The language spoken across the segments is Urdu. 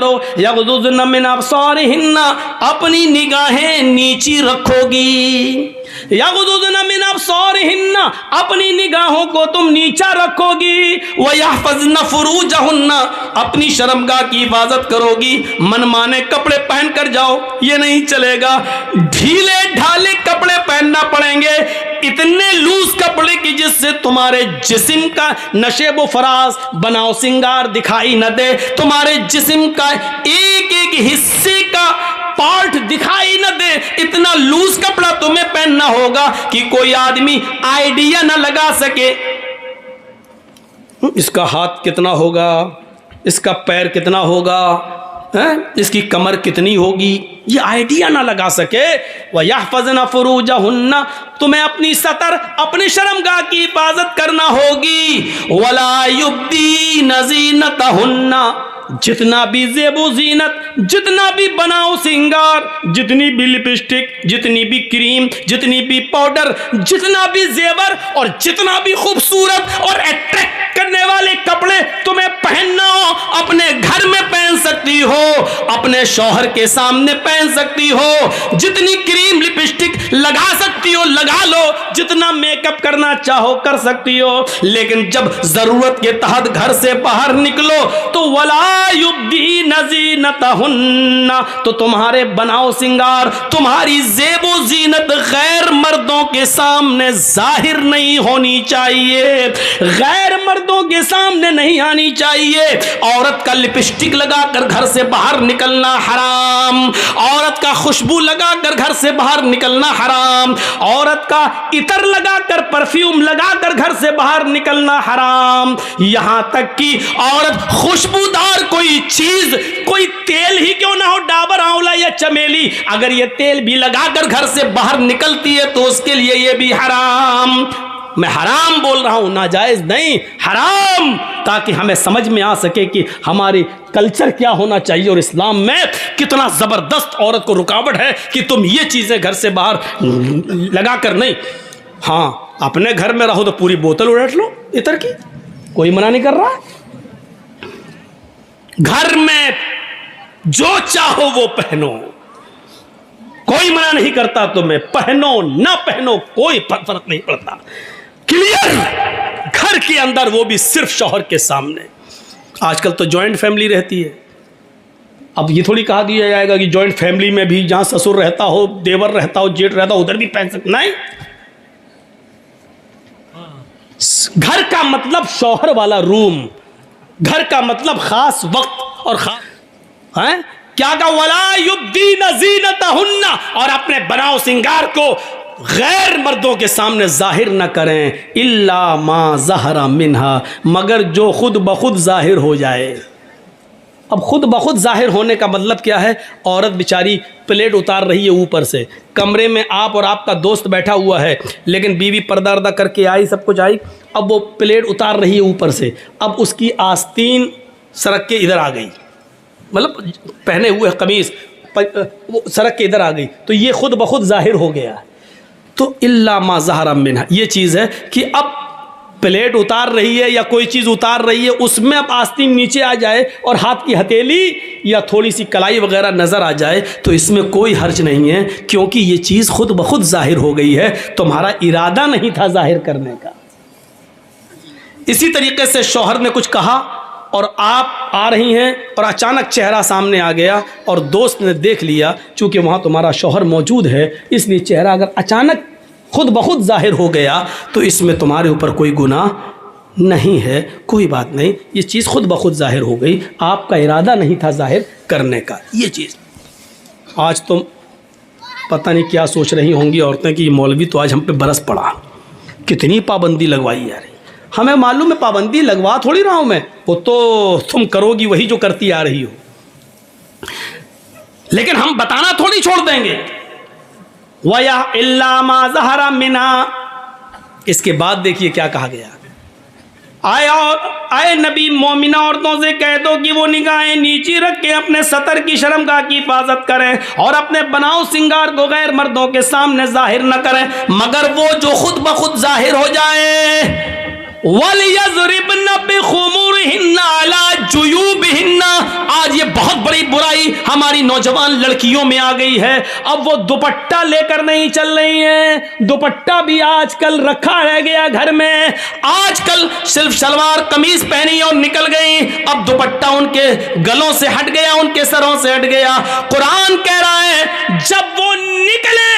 عورتوں یغضضن من ابصارہن اپنی نگاہیں نیچی رکھو گی، یغضضن من ابصارہن اپنی نگاہوں کو تم نیچا رکھو گی، ویحفظن فروجہن اپنی شرمگاہ کی حفاظت کرو گی، من مانے کپڑے پہن کر جاؤ یہ نہیں چلے گا، ڈھیلے ڈھالے کپڑے پہننا پڑیں گے، اتنے لوز کپڑے کی جس سے تمہارے جسم کا نشیب و فراز بناؤ سنگار دکھائی نہ دے، تمہارے جسم کا ایک ایک حصے کا پارٹ دکھائی نہ دے، اتنا لوز کپڑا تمہیں پہننا ہوگا کہ کوئی آدمی آئیڈیا نہ لگا سکے اس کا ہاتھ کتنا ہوگا، اس کا پیر کتنا ہوگا، اس کی کمر کتنی ہوگی، یہ آئیڈیا نہ لگا سکے۔ وَيَحْفَظْنَ فُرُوجَهُنَّ تمہیں اپنی سطر اپنی شرمگاہ کی حفاظت کرنا ہوگی، وَلَا يُبْدِينَ زِينَتَهُنَّ جتنا بھی زیب و زینت، جتنا بھی بناؤ سنگار، جتنی بھی لپسٹک، جتنی بھی کریم، جتنی بھی پاؤڈر، جتنا بھی زیور اور جتنا بھی خوبصورت اور اٹریکٹ کرنے والے کپڑے تمہیں پہننا ہو اپنے گھر میں پہن سکتی ہو، اپنے شوہر کے سامنے پہن سکتی ہو، جتنی کریم لپسٹک لگا سکتی ہو لگا لو، جتنا میک اپ کرنا چاہو کر سکتی ہو، لیکن جب ضرورت کے تحت گھر سے باہر نکلو تو ولا یبدین زینتہن تو تمہارے بناؤ سنگار، تمہاری زیب و زینت غیر مردوں کے سامنے ظاہر نہیں ہونی چاہیے، غیر مردوں کے سامنے نہیں آنی چاہیے۔ عورت کا لپسٹک لگا کر گھر سے باہر نکلنا حرام، عورت کا خوشبو لگا کر گھر سے باہر نکلنا حرام، عورت کا عطر لگا کر پرفیوم لگا کر گھر سے باہر نکلنا حرام، یہاں تک کہ عورت خوشبودار کوئی چیز، کوئی تیل ہی کیوں نہ ہو، ڈابر آنولا یا چمیلی، اگر یہ تیل بھی لگا کر گھر سے باہر نکلتی ہے تو اس کے لیے یہ بھی حرام۔ میں حرام بول رہا ہوں، ناجائز نہیں، حرام، تاکہ ہمیں سمجھ میں آ سکے کہ ہماری کلچر کیا ہونا چاہیے اور اسلام میں کتنا زبردست عورت کو رکاوٹ ہے کہ تم یہ چیزیں گھر سے باہر لگا کر نہیں۔ ہاں اپنے گھر میں رہو تو پوری بوتل اڑٹ لو عطر کی، کوئی منع نہیں کر رہا، گھر میں جو چاہو وہ پہنو، کوئی منع نہیں کرتا تمہیں، پہنو نہ پہنو کوئی فرق نہیں پڑتا، کلیئر، گھر کے اندر وہ بھی صرف شوہر کے سامنے۔ آج کل تو جوائنٹ فیملی رہتی ہے، اب یہ تھوڑی کہا دیا جائے گا کہ جوائنٹ فیملی میں بھی جہاں سسر رہتا ہو، دیور رہتا ہو، جیٹ رہتا ہو ادھر بھی پہن سکتے، نہیں، گھر کا مطلب شوہر والا روم، گھر کا مطلب خاص وقت اور خاص کیا کہا، وَلَا يُبْدِينَ زِينَتَهُنَّ اور اپنے بناؤ سنگار کو غیر مردوں کے سامنے ظاہر نہ کریں، إِلَّا مَا ظَهَرَ مِنْهَا مگر جو خود بخود ظاہر ہو جائے۔ اب خود بخود ظاہر ہونے کا مطلب کیا ہے، عورت بیچاری پلیٹ اتار رہی ہے اوپر سے، کمرے میں آپ اور آپ کا دوست بیٹھا ہوا ہے، لیکن بیوی پردہ اردہ کر کے آئی، سب کچھ آئی، اب وہ پلیٹ اتار رہی ہے اوپر سے، اب اس کی آستین سرک کے ادھر آ گئی، مطلب پہنے ہوئے قمیص سرک کے ادھر آ گئی، تو یہ خود بخود ظاہر ہو گیا۔ تو الا ما ظہر منہا یہ چیز ہے کہ اب پلیٹ اتار رہی ہے یا کوئی چیز اتار رہی ہے، اس میں اب آستین نیچے آ جائے اور ہاتھ کی ہتھیلی یا تھوڑی سی کلائی وغیرہ نظر آ جائے تو اس میں کوئی حرج نہیں ہے، کیونکہ یہ چیز خود بخود ظاہر ہو گئی ہے، تمہارا ارادہ نہیں تھا ظاہر کرنے کا۔ اسی طریقے سے شوہر نے کچھ کہا اور آپ آ رہی ہیں اور اچانک چہرہ سامنے آ گیا اور دوست نے دیکھ لیا، چونکہ وہاں تمہارا شوہر موجود ہے اس لیے چہرہ اگر اچانک خود بخود ظاہر ہو گیا تو اس میں تمہارے اوپر کوئی گناہ نہیں ہے، کوئی بات نہیں، یہ چیز خود بخود ظاہر ہو گئی، آپ کا ارادہ نہیں تھا ظاہر کرنے کا۔ یہ چیز آج تم پتہ نہیں کیا سوچ رہی ہوں گی عورتیں کہ یہ مولوی تو آج ہم پہ برس پڑا، کتنی پابندی لگوائی یار، ہمیں معلوم ہے پابندی لگوا تھوڑی رہا ہوں میں، وہ تو تم کرو گی وہی جو کرتی آ رہی ہو، لیکن ہم بتانا تھوڑی چھوڑ دیں گے۔ وَيَا إِلَّا مَا ظَهَرَ مِنْهَا اس کے بعد دیکھیے کیا کہا گیا، آئے نبی مومنہ عورتوں سے کہہ دو کہ وہ نگاہیں نیچی رکھ کے اپنے سطر کی شرمگاہ کی حفاظت کریں اور اپنے بناؤ سنگار کو غیر مردوں کے سامنے ظاہر نہ کریں مگر وہ جو خود بخود ظاہر ہو جائے، وَلْيَضْرِبْنَ بِخُمُرِهِنَّ عَلَى جُيُوبِهِنَّ. آج یہ بہت بڑی برائی ہماری نوجوان لڑکیوں میں آ گئی ہے. اب وہ دوپٹہ لے کر نہیں چل رہی ہیں. دوپٹہ بھی آج کل رکھا رہ گیا گھر میں. آج کل صرف شلوار قمیض پہنی اور نکل گئی. اب دوپٹہ ان کے گلوں سے ہٹ گیا, ان کے سروں سے ہٹ گیا. قرآن کہہ رہا ہے جب وہ نکلے,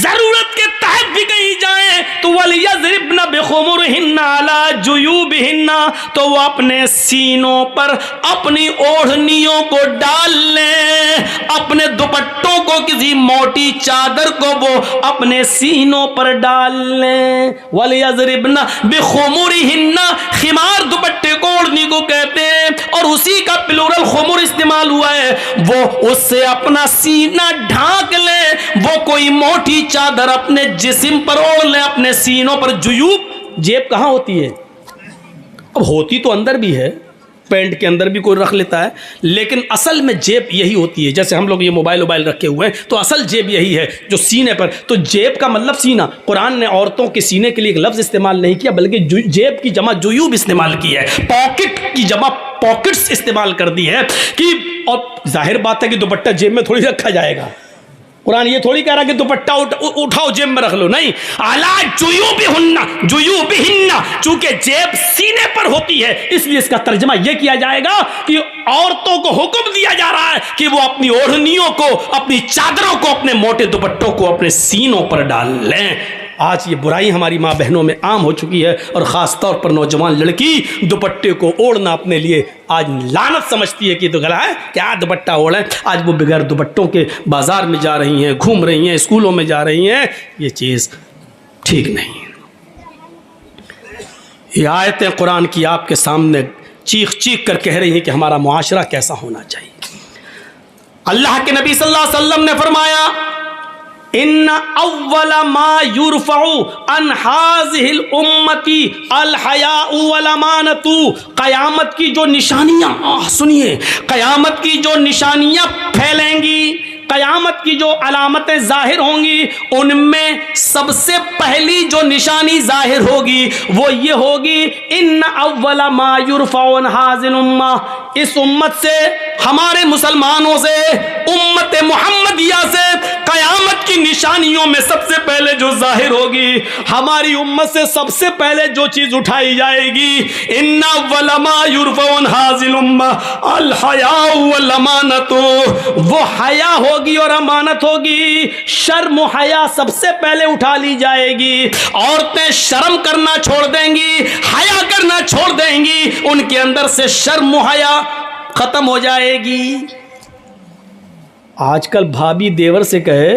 ضرورت کے تحت بھی کہیں جائیں تو وَلْيَضْرِبْنَ بِخُمُرِهِنَّ عَلَى جُيُوبِهِنَّ, تو وہ اپنے سینوں پر اپنی اوڑھنیوں کو ڈال لیں, اپنے دوپٹوں کو, کسی موٹی چادر کو وہ اپنے سینوں پر ڈال لیں. وَلْيَضْرِبْنَ بِخُمُرِهِنَّ, خمار دوپٹے کو اوڑھنی کو کہتے ہیں, اور اسی کا پلورل خمر استعمال ہوا ہے. وہ اس سے اپنا سینہ ڈھانک لیں, وہ کوئی موٹی چادر اپنے جسم پر اوڑھ لیں, اپنے سینوں پر. جیوب, جیب کہاں ہوتی ہے؟ اب ہوتی تو اندر بھی ہے, پینٹ کے اندر بھی کوئی رکھ لیتا ہے, لیکن اصل میں جیب یہی ہوتی ہے. جیسے ہم لوگ یہ موبائل رکھے ہوئے ہیں تو اصل جیب یہی ہے جو سینے پر. تو جیب کا مطلب سینہ. قرآن نے عورتوں کے سینے کے لیے ایک لفظ استعمال نہیں کیا, بلکہ جیب کی جمع جیوب استعمال کی ہے. پاکٹ کی جمع پاکٹس استعمال کر دی ہے کہ, اور ظاہر بات ہے کہ دوپٹہ جیب میں تھوڑی رکھا جائے گا. قرآن یہ تھوڑی کہہ رہا کہ دوپٹہ اٹھاؤ جیب میں رکھ لو, نہیں. علی جیوبہن, چونکہ جیب سینے پر ہوتی ہے اس لیے اس کا ترجمہ یہ کیا جائے گا کہ عورتوں کو حکم دیا جا رہا ہے کہ وہ اپنی اوڑھنیوں کو, اپنی چادروں کو, اپنے موٹے دوپٹوں کو اپنے سینوں پر ڈال لیں. آج یہ برائی ہماری ماں بہنوں میں عام ہو چکی ہے, اور خاص طور پر نوجوان لڑکی دوپٹے کو اوڑھنا اپنے لیے آج لعنت سمجھتی ہے کہ تو گلا ہے کیا دوپٹہ اوڑھیں. آج وہ بغیر دوپٹوں کے بازار میں جا رہی ہیں, گھوم رہی ہیں, اسکولوں میں جا رہی ہیں. یہ چیز ٹھیک نہیں. یہ آیتیں قرآن کی آپ کے سامنے چیخ چیخ کر کہہ رہی ہیں کہ ہمارا معاشرہ کیسا ہونا چاہیے. اللہ کے نبی صلی اللہ علیہ وسلم نے فرمایا ان اول ما یرفع عن هذه الامه الحیاء والامانۃ. قیامت کی جو نشانیاں, سنیے, قیامت کی جو نشانیاں پھیلیں گی, قیامت کی جو علامتیں ظاہر ہوں گی, ان میں سب سے پہلی جو نشانی ظاہر ہوگی وہ یہ ہوگی ان اول ما یرفع عن هذه الامه, اس امت سے, ہمارے مسلمانوں سے, امت محمدیہ سے قیامت کی نشانیوں میں سب سے پہلے جو ظاہر ہوگی, ہماری امت سے سب سے پہلے جو چیز اٹھائی جائے گی, ان اول ما یرفع عن هذه الامه الحیاء والامانۃ, وہ حیا ہوگی اور امانت ہوگی. شرم و حیا سب سے پہلے اٹھا لی جائے گی. عورتیں شرم کرنا چھوڑ دیں گی, حیا کرنا چھوڑ دیں گی, ان کے اندر سے شرم و حیا ختم ہو جائے گی. آج کل بھابھی دیور سے کہے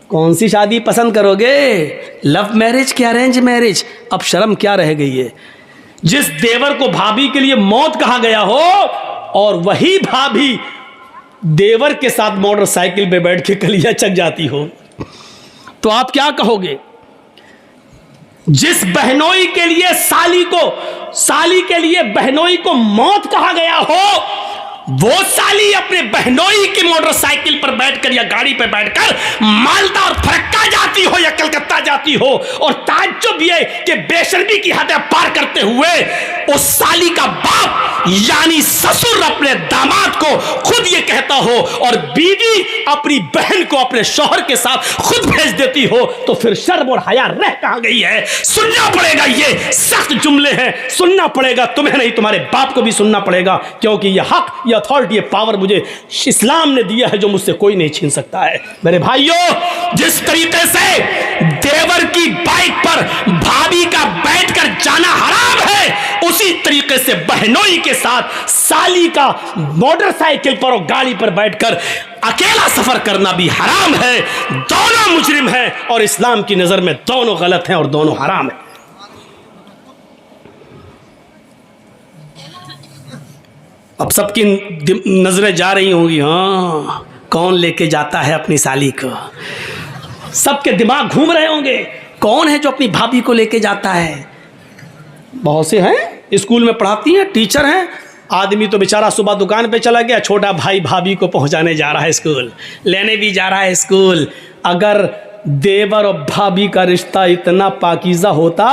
کون سی شادی پسند کرو گے, لو میرج کہ ارینج میرج, اب شرم کیا رہ گئی ہے. جس دیور کو بھابھی کے لیے موت کہا گیا ہو, اور وہی بھابھی دیور کے ساتھ موٹر سائیکل پہ بیٹھ کے کلیاں چک جاتی ہو, تو آپ کیا کہو گے. جس بہنوئی کے لیے سالی کے لیے بہنوئی کو موت کہا گیا ہو, وہ سالی اپنے بہنوئی کی موٹر سائیکل پر بیٹھ کر یا گاڑی پہ بیٹھ کر مالدہ اور پھرکا جاتی ہو یا کلکتہ جاتی ہو, اور تعجب یہ کہ بے شرمی کی حدیں پار کرتے ہوئے اس سالی کا باپ یعنی سسر اپنے داماد کو خود یہ کہتا ہو, اور بیوی اپنی بہن کو اپنے شوہر کے ساتھ خود بھیج دیتی ہو, تو پھر شرم اور حیا رہ کہاں گئی ہے. سننا پڑے گا, یہ سخت جملے ہیں, سننا پڑے گا, تمہیں نہیں تمہارے باپ کو بھی سننا پڑے گا, کیونکہ یہ حق, یہ اتھارٹی, یہ پاور مجھے اسلام نے دیا ہے جو مجھ سے کوئی نہیں چھین سکتا ہے. میرے بھائیوں, جس طریقے سے دیور کی بائک پر بھابھی کا بیٹھ کر جانا حرام ہے, اسی طریقے سے بہنوئی کے ساتھ سالی کا موٹر سائیکل پر اور گاڑی پر بیٹھ کر اکیلا سفر کرنا بھی حرام ہے. دونوں مجرم ہیں, اور اسلام کی نظر میں دونوں غلط ہیں اور دونوں حرام ہیں. اب سب کی نظریں جا رہی ہوں گی, ہاں کون لے کے جاتا ہے اپنی سالی کو. سب کے دماغ گھوم رہے ہوں گے, کون ہے جو اپنی بھابھی کو لے کے جاتا ہے. بہت سے ہیں, اسکول میں پڑھاتی ہیں, ٹیچر ہیں. آدمی تو بیچارہ صبح دکان پہ چلا گیا, چھوٹا بھائی بھابھی کو پہنچانے جا رہا ہے اسکول, لینے بھی جا رہا ہے اسکول. اگر دیور اور بھابھی کا رشتہ اتنا پاکیزہ ہوتا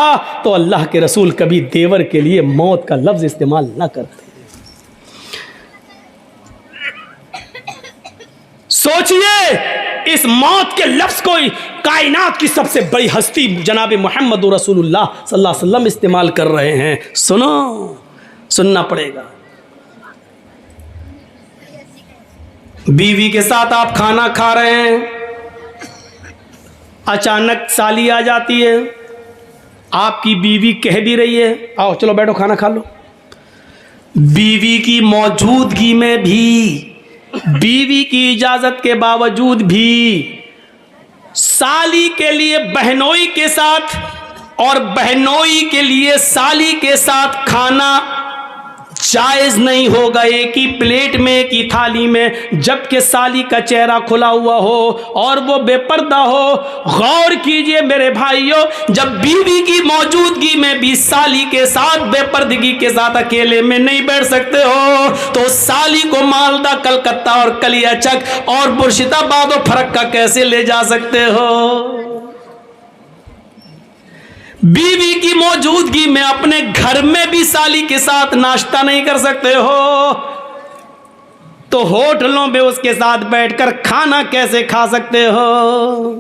تو اللہ کے رسول کبھی دیور کے لیے موت کا لفظ استعمال نہ کرتے. سوچئے اس موت کے لفظ کو کائنات کی سب سے بڑی ہستی جناب محمد رسول اللہ صلی اللہ علیہ وسلم استعمال کر رہے ہیں. سننا پڑے گا. بیوی کے ساتھ آپ کھانا کھا رہے ہیں, اچانک سالی آ جاتی ہے, آپ کی بیوی کہہ بھی رہی ہے آؤ چلو بیٹھو کھانا کھا لو. بیوی کی موجودگی میں بھی, بیوی کی اجازت کے باوجود بھی سالی کے لیے بہنوئی کے ساتھ اور بہنوئی کے لیے سالی کے ساتھ کھانا جائز نہیں ہوگا ایک ہی پلیٹ میں, ایک ہی تھالی میں, جبکہ سالی کا چہرہ کھلا ہوا ہو اور وہ بے پردہ ہو. غور کیجئے میرے بھائیوں, جب بیوی کی موجودگی میں بھی سالی کے ساتھ بے پردگی کے ساتھ اکیلے میں نہیں بیٹھ سکتے ہو تو سالی کو مالدہ کلکتہ اور کلیا چک اور مرشد آباد و پھرکا کیسے لے جا سکتے ہو؟ بیوی کی موجودگی میں اپنے گھر میں بھی سالی کے ساتھ ناشتہ نہیں کر سکتے ہو تو ہوٹلوں میں اس کے ساتھ بیٹھ کر کھانا کیسے کھا سکتے ہو؟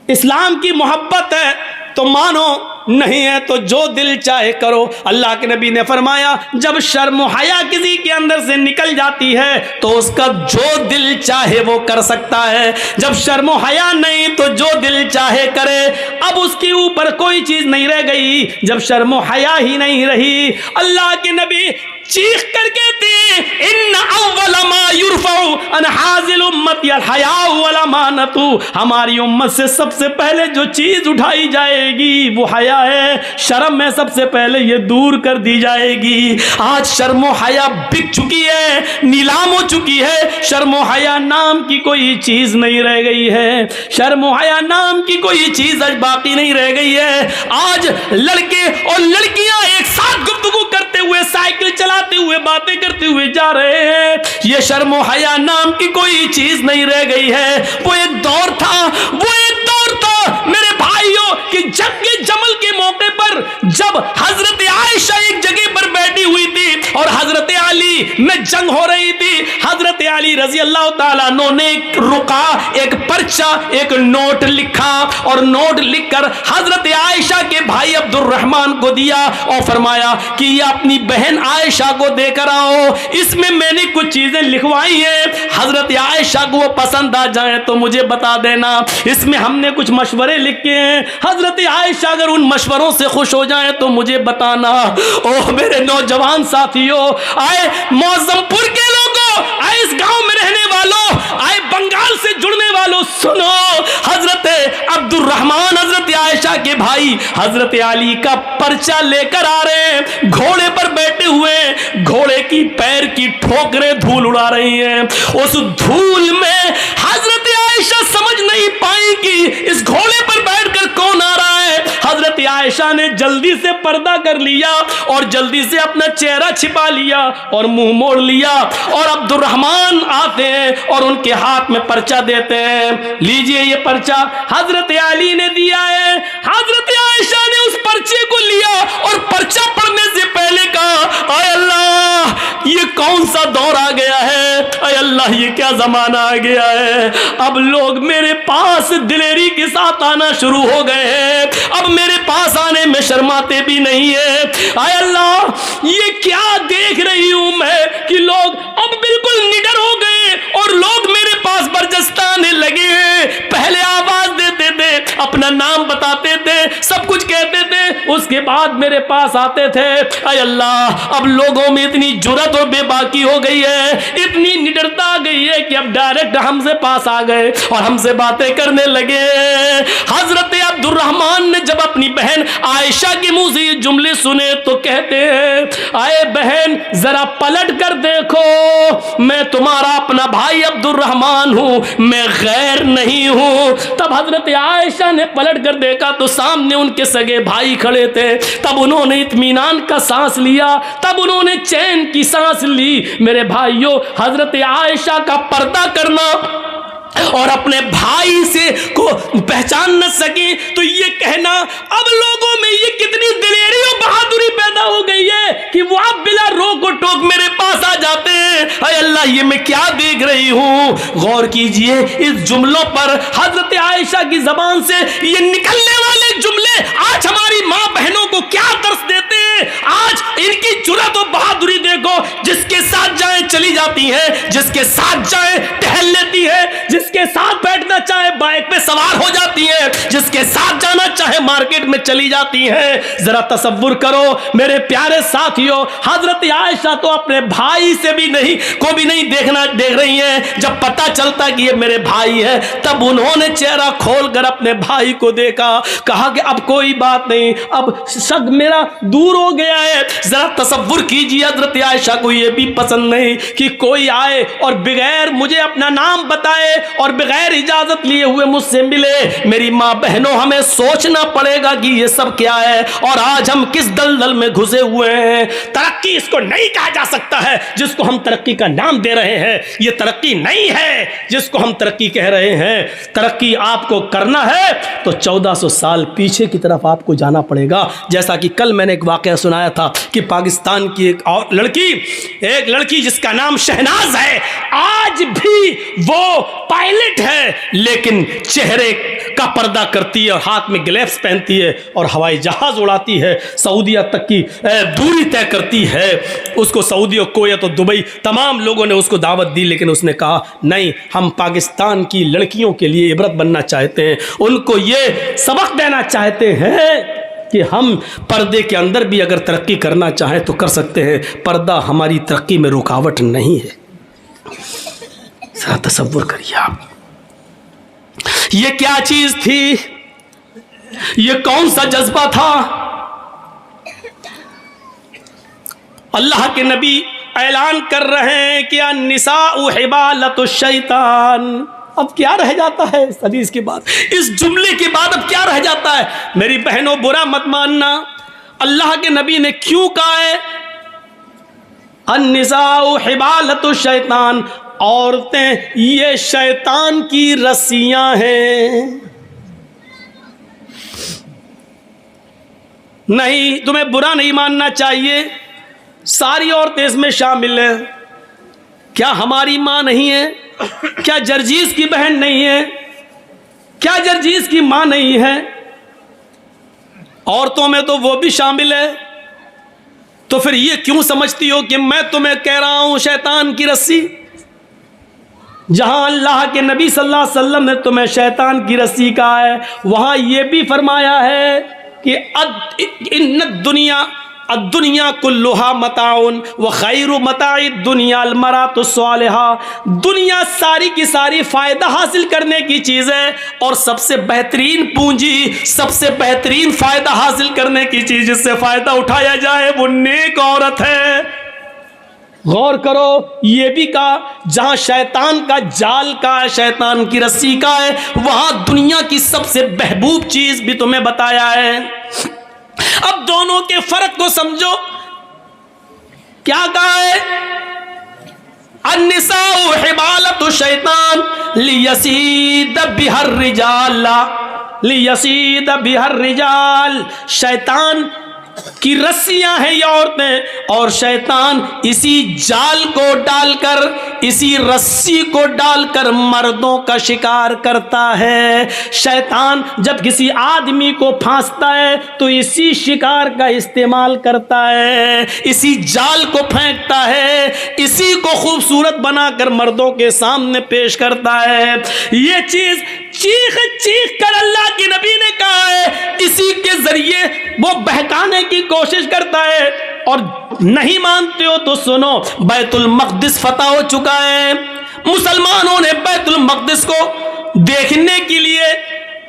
اسلام کی محبت ہے تو مانو, نہیں ہے تو جو دل چاہے کرو. اللہ کے نبی نے فرمایا جب شرم و حیا کسی کے اندر سے نکل جاتی ہے تو اس کا جو دل چاہے وہ کر سکتا ہے. جب شرم و حیا نہیں تو جو دل چاہے کرے. اب اس کے اوپر کوئی چیز نہیں رہ گئی جب شرم و حیا ہی نہیں رہی. اللہ کے نبی چیخ کر کہتے ہیں ان اول ما یرفع عن حاذل امتی الحیاء والامانۃ, ہماری امت سے سب سے پہلے جو چیز اٹھائی جائے گی وہ حیا ہے. شرم میں سب سے پہلے یہ دور کر دی جائے گی. آج شرم و حیا بک چکی ہے, نیلام ہو چکی ہے. شرم و حیا نام کی کوئی چیز نہیں رہ گئی ہے. شرم و حیا نام کی کوئی چیز آج باقی نہیں رہ گئی ہے. آج لڑکے اور لڑکیاں ایک ساتھ گفتگو کرتے ہوئے, سائیکل چلاتے ہوئے, باتیں کرتے ہوئے جا رہے ہیں. یہ شرم و حیا نام کی کوئی چیز نہیں رہ گئی ہے. وہ ایک دور تھا میرے بھائیوں کہ جنگ جمل کے موقع پر جب حضرت عائشہ ایک جگہ پر بیٹھی ہوئی تھی اور حضرت علی میں جنگ ہو رہی تھی, حضرت علی رضی اللہ تعالیٰ عنہ نے ایک رقعہ, ایک پرچہ, ایک نوٹ لکھا اور نوٹ لکھ کر حضرت عائشہ کے بھائی عبد الرحمن کو دیا اور فرمایا کہ یہ اپنی بہن عائشہ کو دے کر آؤ, اس میں نے کچھ چیزیں لکھوائی ہیں, حضرت عائشہ کو وہ پسند آ جائیں تو مجھے بتا دینا. اس میں ہم نے کچھ مشورے لکھے ہیں, حضرت عائشہ اگر ان مشوروں سے خوش ہو جائیں تو مجھے بتانا. اوہ میرے نوجوان ساتھیوں, آئے معظم پور کے لوگوں, آئے اس گاؤں میں رہنے والوں, آئے بنگال سے جڑنے والوں, سنو, حضرت عبد الرحمن حضرت عائشہ کے بھائی حضرت علی کا پرچہ لے کر آ رہے ہیں, گھوڑے پر بیٹھے ہوئے, گھوڑے کی پیر کی ٹھوکریں دھول اڑا رہی ہیں. اس دھول میں حضرت عائشہ سمجھ نہیں پائی کہ اس گھوڑے پر بیٹھ کر کون آ رہا ہے. حضرت عائشہ نے جلدی سے پردہ کر لیا اور جلدی سے اپنا چہرہ چھپا لیا اور منہ موڑ لیا, اور عبد الرحمن آتے ہیں اور ان کے ہاتھ میں پرچہ دیتے ہیں. لیجئے یہ پرچہ حضرت علی نے دیا ہے. حضرت عائشہ نے اس پرچے کو لیا اور پرچہ پڑھنے سے پہلے کہا اے اللہ یہ کون سا دور آ گیا ہے, اے اللہ یہ کیا زمانہ آ گیا ہے. اب لوگ میرے پاس دلیری کے ساتھ آنا شروع ہو گئے ہیں, اب میرے پاس آنے میں شرماتے بھی نہیں ہیں. اے اللہ یہ کیا دیکھ رہی ہوں میں کہ لوگ اب بالکل نڈر ہو گئے اور لوگ میرے پاس برجستہ آنے لگے ہیں. پہلے آواز دیتے تھے, اپنا نام بتاتے تھے, سب کچھ کہتے تھے, اس کے بعد میرے پاس آتے تھے. اے اللہ اب لوگوں میں اتنی جرات اور بے باکی ہو گئی ہے, اتنی نڈرتا آ گئی ہے کہ اب ڈائریکٹ ہم سے پاس آ گئے اور ہم سے باتیں کرنے لگے. حضرت عبد الرحمن نے جب اپنی بہن عائشہ کے منہ سے یہ جملے سنے تو کہتے ہیں اے بہن ذرا پلٹ کر دیکھو, میں تمہارا اپنا بھائی عبد الرحمن ہوں, میں غیر نہیں ہوں. تب حضرت عائشہ نے پلٹ کر دیکھا تو سامنے ان کے سگے بھائی کھڑے تھے. تب انہوں نے اطمینان کا سانس لیا, تب انہوں نے چین کی سانس لی. میرے بھائیوں حضرت عائشہ کا پردہ کرنا اور اپنے بھائی سے کو پہچان نہ سکے تو یہ کہنا اب لوگوں میں یہ کتنی دلیری اور بہادری پیدا ہو گئی ہے کہ وہ اب بلا روک و ٹوک میرے پاس آ جاتے ہیں. اے اللہ یہ میں کیا دیکھ رہی ہوں. غور کیجئے اس جملوں پر, حضرت عائشہ کی زبان سے یہ نکلنے والے جملے آج ہماری ماں بہنوں کو کیا درس دیتے ہیں. آج ان کی جرأت و بہادری دیکھو, جس کے ساتھ جائیں چلی جاتی ہے, جس کے ساتھ جائیں ٹہل لیتی ہے, جس کے ساتھ بیٹھنا چاہے بائک پہ سوار ہو جاتی ہے, جس کے ساتھ جانا چاہے مارکیٹ میں چلی جاتی ہے. ذرا تصور کرو میرے پیارے ساتھیوں, حضرت عائشہ تو اپنے بھائی سے بھی نہیں دیکھ رہی ہیں. جب پتہ چلتا کہ یہ میرے بھائی ہے تب انہوں نے چہرہ کھول کر اپنے بھائی کو دیکھا, کہا کہ اب کوئی بات نہیں, اب شک میرا دور ہو گیا ہے. ذرا تصور کیجیے حضرت عائشہ کو یہ بھی پسند نہیں کہ کوئی آئے اور بغیر مجھے اپنا نام بتائے اور بغیر اجازت لیے ہوئے مجھ سے ملے. میری ماں بہنوں ہمیں سوچنا پڑے گا کہ یہ سب کیا ہے اور آج ہم کس دلدل میں گھسے ہوئے ہیں. ترقی اس کو نہیں کہا جا سکتا ہے جس کو ہم ترقی کا نام دے رہے ہیں. یہ ترقی نہیں ہے جس کو ہم ترقی کہہ رہے ہیں. ترقی آپ کو کرنا ہے تو 1400 سال پیچھے کی طرف آپ کو جانا پڑے گا. جیسا کہ کل میں نے ایک واقعہ سنایا تھا کہ پاکستان کی ایک لڑکی جس کا نام شہناز ہے, آج بھی وہ پائلٹ ہے لیکن چہرے کا پردہ کرتی ہے اور ہاتھ میں گلیوز پہنتی ہے اور ہوائی جہاز اڑاتی ہے, سعودیہ تک کی دوری طے کرتی ہے. اس کو سعودی اور کویت اور دبئی تمام لوگوں نے اس کو دعوت دی, لیکن اس نے کہا نہیں, ہم پاکستان کی لڑکیوں کے لیے عبرت بننا چاہتے ہیں, ان کو یہ سبق دینا چاہتے ہیں کہ ہم پردے کے اندر بھی اگر ترقی کرنا چاہیں تو کر سکتے ہیں. پردہ ہماری ترقی میں رکاوٹ نہیں ہے. ذرا تصور کریے آپ, یہ کیا چیز تھی, یہ کون سا جذبہ تھا. اللہ کے نبی اعلان کر رہے ہیں کہ النساء حبالۃ الشیطان. اب کیا رہ جاتا ہے اس حدیث کے بعد, اس جملے کے بعد اب کیا رہ جاتا ہے. میری بہنوں برا مت ماننا, اللہ کے نبی نے کیوں کہا ہے النساء حبالۃ الشیطان, عورتیں یہ شیطان کی رسیاں ہیں. نہیں, تمہیں برا نہیں ماننا چاہیے, ساری عورتیں اس میں شامل ہیں. کیا ہماری ماں نہیں ہے؟ کیا جرجیز کی بہن نہیں ہے؟ کیا جرجیز کی ماں نہیں ہے؟ عورتوں میں تو وہ بھی شامل ہے. تو پھر یہ کیوں سمجھتی ہو کہ میں تمہیں کہہ رہا ہوں شیطان کی رسی؟ جہاں اللہ کے نبی صلی اللہ علیہ وسلم نے تمہیں شیطان کی رسی کہا ہے, وہاں یہ بھی فرمایا ہے کہ ان الدنیا کلھا متاع وخیر متاع الدنیا المرأۃ الصالحہ. دنیا ساری کی ساری فائدہ حاصل کرنے کی چیز ہے اور سب سے بہترین پونجی, سب سے بہترین فائدہ حاصل کرنے کی چیز جس سے فائدہ اٹھایا جائے وہ نیک عورت ہے. غور کرو, یہ بھی کہا جہاں شیطان کا جال کا ہے, شیطان کی رسی کا ہے, وہاں دنیا کی سب سے محبوب چیز بھی تمہیں بتایا ہے. اب دونوں کے فرق کو سمجھو. کیا کہا ہے؟ النساء حبالۃ الشیطان لیصید بها الرجال, لیصید بها الرجال. شیطان کی رسیاں ہیں یہ عورتیں اور شیطان اسی جال کو ڈال کر, اسی رسی کو ڈال کر مردوں کا شکار کرتا ہے. شیطان جب کسی آدمی کو پھانستا ہے تو اسی شکار کا استعمال کرتا ہے, اسی جال کو پھینکتا ہے, اسی کو خوبصورت بنا کر مردوں کے سامنے پیش کرتا ہے. یہ چیز چیخ کر اللہ کے نبی نے کہا ہے, اسی کے ذریعے وہ بہکانے کی کوشش کرتا ہے. اور نہیں مانتے ہو تو سنو, بیت المقدس فتح ہو چکا ہے. مسلمانوں نے بیت المقدس کو دیکھنے کے لیے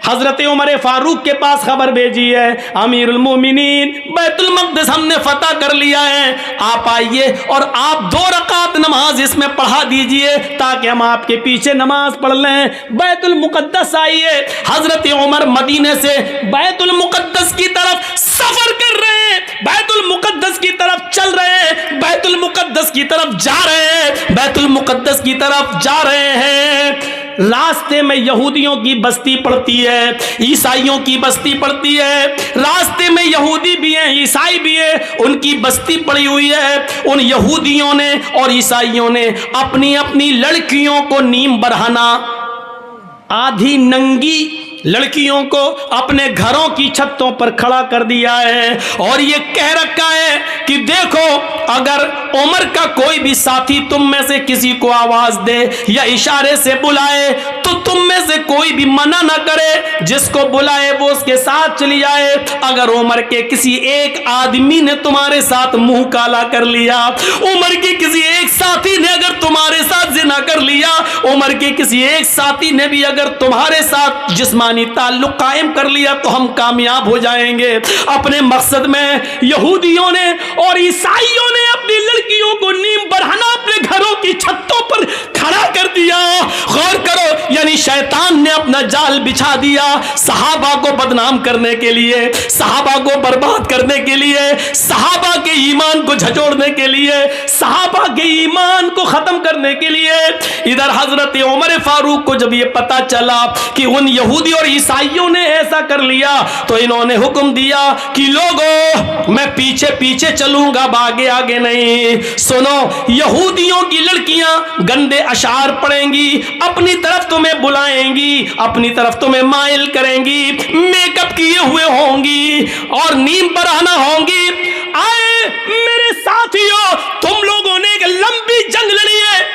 حضرت عمر فاروق کے پاس خبر بھیجی ہے, امیر المومنین بیت المقدس ہم نے فتح کر لیا ہے, آپ آئیے اور آپ 2 رکعت نماز اس میں پڑھا دیجئے تاکہ ہم آپ کے پیچھے نماز پڑھ لیں. بیت المقدس آئیے. حضرت عمر مدینے سے بیت المقدس کی طرف سفر کر رہے ہیں, بیت المقدس کی طرف چل رہے ہیں, بیت المقدس کی طرف جا رہے ہیں, بیت المقدس کی طرف جا رہے ہیں. راستے میں یہودیوں کی بستی پڑتی ہے، عیسائیوں کی بستی پڑتی ہے، راستے میں یہودی بھی ہیں عیسائی بھی ہیں، ان کی بستی پڑی ہوئی ہے۔ ان یہودیوں نے اور عیسائیوں نے اپنی اپنی لڑکیوں کو نیم برہنہ، آدھی ننگی لڑکیوں کو اپنے گھروں کی چھتوں پر کھڑا کر دیا ہے، اور یہ کہہ رکھا ہے کہ دیکھو اگر عمر کا کوئی بھی ساتھی تم میں سے کسی کو آواز دے یا اشارے سے بلائے تو تم میں سے کوئی بھی منع نہ کرے، جس کو بلائے وہ اس کے ساتھ چلی جائے۔ اگر عمر کے کسی ایک آدمی نے تمہارے ساتھ منہ کالا کر لیا، عمر کے کسی ایک ساتھی نے اگر تمہارے ساتھ زنا کر لیا، عمر کے کسی ایک ساتھی نے بھی اگر تمہارے ساتھ جسمانی تعلق قائم کر لیا تو ہم کامیاب ہو جائیں گے۔ اپنے مقصد میں یہودیوں نے اور عیسائیوں نے اپنی لڑکیوں کو نیم برہنہ اپنے گھروں کی چھتوں پر کھڑا کر دیا۔ غور کرو، یعنی شیطان نے اپنا جال بچھا دیا صحابہ کو بدنام کرنے کے لیے، صحابہ کو برباد کرنے کے لیے، صحابہ کے ایمان کو جھنجھوڑنے کے لیے، صحابہ کے ایمان کو ختم کرنے کے لیے۔ ادھر حضرت عمر فاروق کو جب یہ پتا چلا کہ ان یہودی اور عیسائیوں نے ایسا کر لیا تو انہوں نے حکم دیا کہ لوگوں میں پیچھے پیچھے چلوں گا، آگے آگے نہیں۔ سنو، یہودیوں کی لڑکیاں گندے اشعار پڑھیں گی، اپنی طرف تمہیں بلائیں گی، اپنی طرف تمہیں مائل کریں گی، میک اپ کیے ہوئے ہوں گی اور نیم برہنہ ہوں گی۔ آئے میرے ساتھیوں، تم لوگوں نے ایک لمبی جنگ لڑی ہے،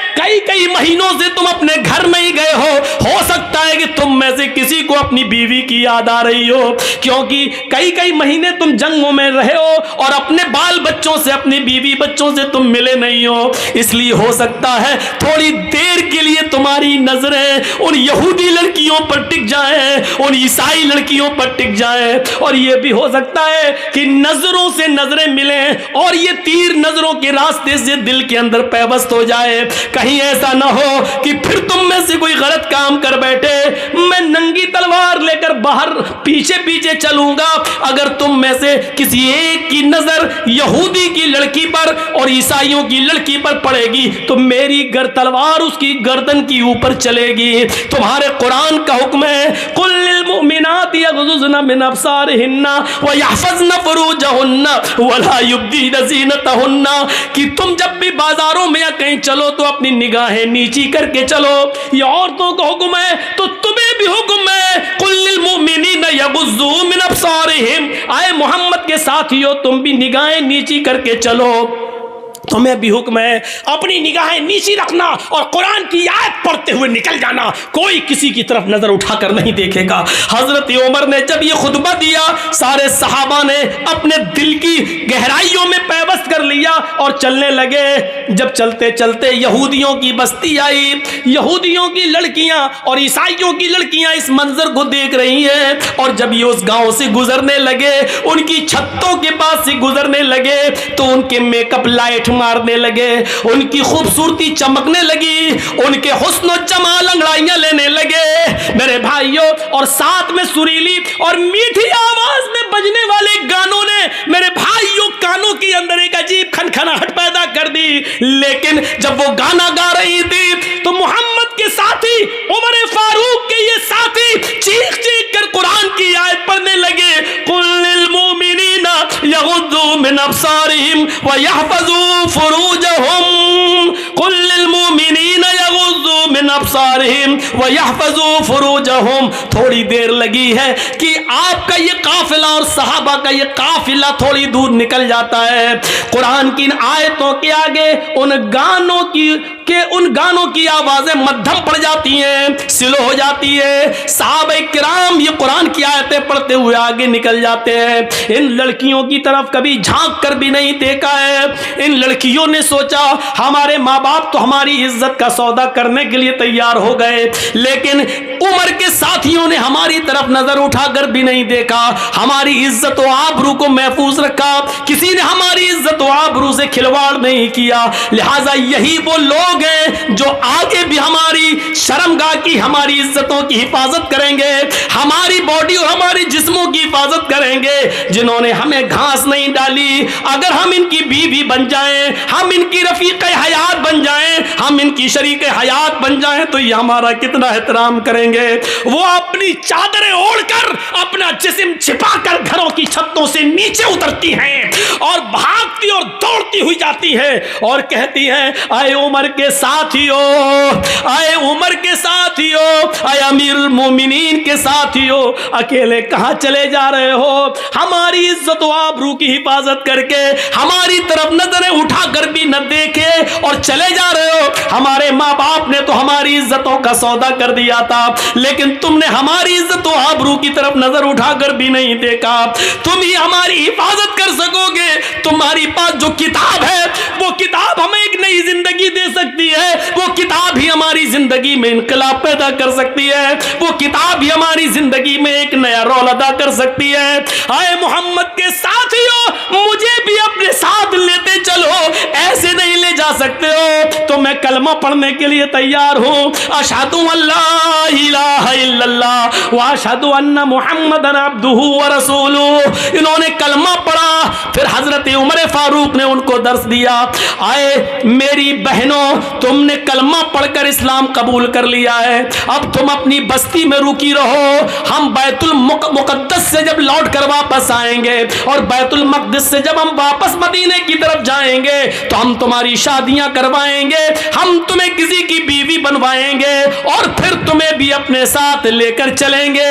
کئی مہینوں سے تم اپنے گھر میں ہی گئے ہو سکتا ہے کہ تم میں سے کسی کو اپنی بیوی کی یاد آ رہی ہو، کیونکہ کئی مہینے تم جنگوں میں رہے ہو اور اپنے بال بچوں سے، اپنی بیوی بچوں سے تم ملے نہیں ہو، اس لیے ہو سکتا ہے تھوڑی دیر کے لیے تمہاری نظریں ان یہودی لڑکیوں پر ٹک جائیں، ان عیسائی لڑکیوں پر ٹک جائیں، اور یہ بھی ہو سکتا ہے کہ نظروں سے نظریں ملیں اور یہ تیر نظروں کے راستے سے دل کے اندر پیوست ہو جائے۔ کہیں ایسا نہ ہو کہ پھر تم میں سے کوئی غلط کام کر بیٹھے، میں ننگی تلوار لے کر باہر پیچھے پیچھے چلوں گا۔ اگر تم میں سے کسی ایک کی نظر یہودی کی لڑکی پر اور عیسائیوں کی لڑکی پر پڑے گی تو میری تلوار اس کی گردن کی اوپر چلے گی۔ تمہارے قرآن کا حکم ہے قل للمؤمنات یغضضن من ابصارهن ويحفظن فروجهن ولا يبدين زينتهن، کہ تم جب بھی بازاروں میں یا کہیں چلو تو اپنی نگاہیں نیچی کر کے چلو۔ یہ عورتوں کا حکم ہے تو تمہیں بھی حکم ہے قل للمؤمنین یغضوا من ابصارهم، آئے محمد کے ساتھیو تم بھی نگاہیں نیچی کر کے چلو۔ تمہیں بھی حکم ہے اپنی نگاہیں نیچی رکھنا اور قرآن کی آیت پڑھتے ہوئے نکل جانا، کوئی کسی کی طرف نظر اٹھا کر نہیں دیکھے گا۔ حضرت عمر نے جب یہ خطبہ دیا، سارے صحابہ نے اپنے دل کی گہرائیوں میں پیوست کر لیا اور چلنے لگے۔ جب چلتے چلتے یہودیوں کی بستی آئی، یہودیوں کی لڑکیاں اور عیسائیوں کی لڑکیاں اس منظر کو دیکھ رہی ہیں، اور جب یہ اس گاؤں سے گزرنے لگے، ان کی چھتوں کے پاس سے گزرنے لگے تو ان کے میک اپ لائٹ مارنے لگے، ان کی خوبصورتی چمکنے لگی، ان کے حسن و جمال انگڑائیاں لینے لگے۔ میرے بھائیوں، اور ساتھ میں سریلی اور میٹھی آواز میں بجنے والے گانوں نے میرے بھائیوں کانوں کے اندر ایک عجیب کھنکھناہٹ پیدا کر دی۔ لیکن جب وہ گانا گا رہی تھی تو محمد کے ساتھی، عمر فاروق کے یہ ساتھی چیخ چیخ کر قرآن کی آیت پڑھنے لگے قل للمؤمنین یغضوا من ابصارهم ويحفظوا فروجهم، قل للمؤمنین یغضوا من ابصارهم ويحفظوا فروجهم۔ تھوڑی دیر لگی ہے کہ آپ کا یہ قافلہ اور صحابہ کا یہ قافلہ تھوڑی دور نکل جاتا ہے۔ قرآن کی ان آیتوں کے آگے ان گانوں کی آوازیں مدھم پڑ جاتی ہیں، سلو ہو جاتی ہے۔ صحابہ کرام یہ قرآن کی آیتیں پڑھتے ہوئے آگے نکل جاتے ہیں۔ ان لڑکیوں کی طرف کبھی جھانک کر بھی نہیں دیکھا ہے۔ ان لڑکیوں نے سوچا ہمارے ماں باپ تو ہماری عزت کا سودا کرنے کے لیے تیار ہو گئے، لیکن عمر کے ساتھیوں نے ہماری طرف نظر اٹھا کر بھی نہیں دیکھا، ہماری عزت و آبرو کو محفوظ رکھا، کسی نے ہماری عزت و آبرو سے کھلواڑ نہیں کیا۔ لہٰذا یہی وہ لوگ ہیں جو آگے بھی ہماری شرم ہوگا کہ ہماری عزتوں کی حفاظت کریں گے, ہماری باڈی اور ہمارے جسموں کی حفاظت کریں گے. جنہوں نے ہمیں گھاس نہیں ڈالی, اگر ہم ان کی بیوی بن جائیں, ہم ان کی رفیق حیات بن جائیں, ہم ان کی شریک حیات بن جائیں, تو یہ ہمارا کتنا احترام کریں گے. وہ اپنی چادریں اوڑھ کر, اپنا جسم چھپا کر گھروں کی چھتوں سے نیچے اترتی ہیں اور بھاگتی اور دوڑتی ہوئی جاتی ہے اور کہتی ہیں, اے عمر کے ساتھیو, اے عمر کے ساتھیو, اے امیر المومنین کے ساتھیو, اکیلے کہاں چلے جا رہے ہو؟ ہماری عزت و آبرو کی حفاظت کر کے ہماری طرف نظریں اٹھا کر بھی نہ دیکھے اور چلے جا رہے ہو. ہمارے ماں باپ نے تو ہماری عزتوں کا سودا کر دیا تھا, لیکن تم نے ہماری عزت و آبرو کی طرف نظر اٹھا کر بھی نہیں دیکھا. تم ہی ہماری حفاظت کر سکو گے. تمہاری پاس جو کتاب ہے وہ کتاب ہمیں ایک نئی زندگی دے سکتی ہے, وہ کتاب ہی ہماری زندگی میں انقلاب پیدا کر سکتی ہے, وہ کتاب ہی ہماری زندگی میں ایک نیا رول ادا کر سکتی ہے. اے محمد کے ساتھیو, مجھے بھی اپنے ساتھ لیتے چلو, ایسے نہیں لے جا سکتے ہو تو میں کلمہ پڑھنے کے لیے تیار ہوں. اشہدو اللہ الہ الا اللہ واشہدو ان محمدن عبدہ ورسولہ. انہوں نے کلمہ پڑھا, پھر حضرت عمر فاروق نے ان کو درس دیا. آئے میری بہنوں, تم نے کلمہ پڑھ کر اسلام قبول کر لیا ہے, اب تم اپنی بستی میں رکی رہو. ہم بیت المقدس سے جب لوٹ کر واپس آئیں گے اور بیت المقدس سے جب ہم واپس مدینے کی طرف جائیں گے تو ہم تمہاری شادیاں کروائیں گے, ہم تمہیں کسی کی بیوی بنوائیں گے اور پھر تمہیں بھی اپنے ساتھ لے کر چلیں گے.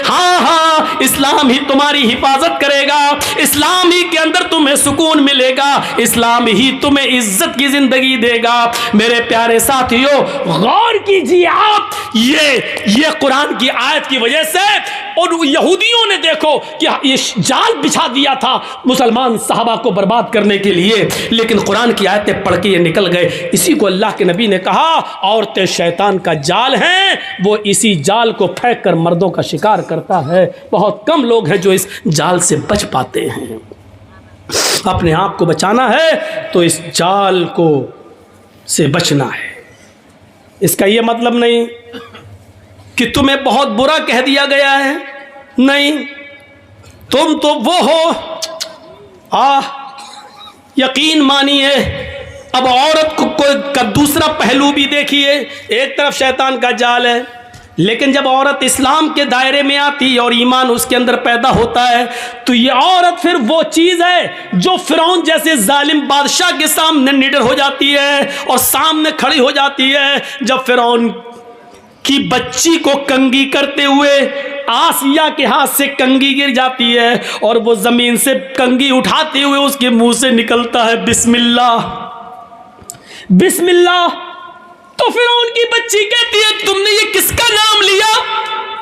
ہاں ہاں, اسلام ہی تمہاری حفاظت کرے گا, اسلام ہی کے اندر تمہیں سکون ملے گا, اسلام ہی تمہیں عزت کی زندگی دے گا. میرے پیارے ساتھیو, غور کیجیے آپ, یہ قرآن کی آیت کی وجہ سے اور یہودیوں نے دیکھو کہ یہ جال بچھا دیا تھا مسلمان صحابہ کو برباد کرنے کے لیے, لیکن قرآن کی آیتیں پڑھ کے یہ نکل گئے. اسی کو اللہ کے نبی نے کہا, عورتیں شیطان کا جال ہیں, وہ اسی جال کو پھینک کر مردوں کا شکار کرتا ہے. بہت کم لوگ ہیں جو اس جال سے بچ پاتے ہیں. اپنے آپ کو بچانا ہے تو اس جال کو سے بچنا ہے. اس کا یہ مطلب نہیں کہ تمہیں بہت برا کہہ دیا گیا ہے, نہیں, تم تو وہ ہو. یقین مانیے, اب عورت کو کا دوسرا پہلو بھی دیکھیے. ایک طرف شیطان کا جال ہے, لیکن جب عورت اسلام کے دائرے میں آتی اور ایمان اس کے اندر پیدا ہوتا ہے تو یہ عورت پھر وہ چیز ہے جو فرعون جیسے ظالم بادشاہ کے سامنے نڈر ہو جاتی ہے اور سامنے کھڑی ہو جاتی ہے. جب فرعون کی بچی کو کنگھی کرتے ہوئے آسیہ کے ہاتھ سے کنگھی گر جاتی ہے اور وہ زمین سے کنگھی اٹھاتے ہوئے اس کے منہ سے نکلتا ہے بسم اللہ, بسم اللہ, تو فرعون کی بچی کہتی ہے تم نے یہ کس کا نام لیا؟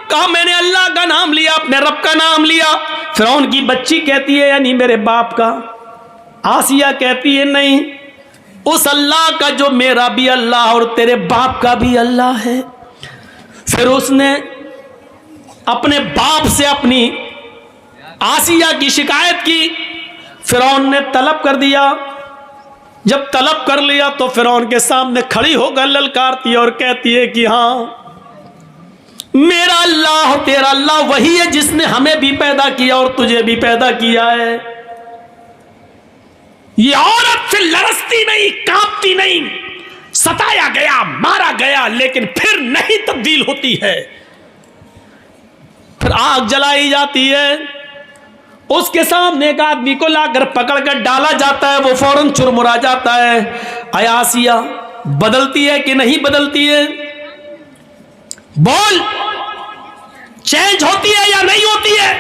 کہا میں نے اللہ کا نام لیا, اپنے رب کا نام لیا. فرعون کی بچی کہتی ہے یعنی میرے باپ کا. آسیہ کہتی ہے نہیں, اس اللہ کا جو میرا بھی اللہ اور تیرے باپ کا بھی اللہ ہے. پھر اس نے اپنے باپ سے اپنی آسیہ کی شکایت کی. فرعون نے طلب کر دیا. جب طلب کر لیا تو فرعون کے سامنے کھڑی ہو کر للکارتی اور کہتی ہے کہ ہاں میرا اللہ تیرا اللہ وہی ہے جس نے ہمیں بھی پیدا کیا اور تجھے بھی پیدا کیا ہے. یہ عورت پھر لرزتی نہیں, کانپتی نہیں, ستایا گیا, مارا گیا, لیکن پھر نہیں تبدیل ہوتی ہے. پھر آگ جلائی جاتی ہے, اس کے سامنے ایک آدمی کو لا کر پکڑ کر ڈالا جاتا ہے, وہ فوراً چرمرا جاتا ہے. اے آسیہ, بدلتی ہے کہ نہیں بدلتی ہے؟ بول, چینج ہوتی ہے یا نہیں ہوتی ہے؟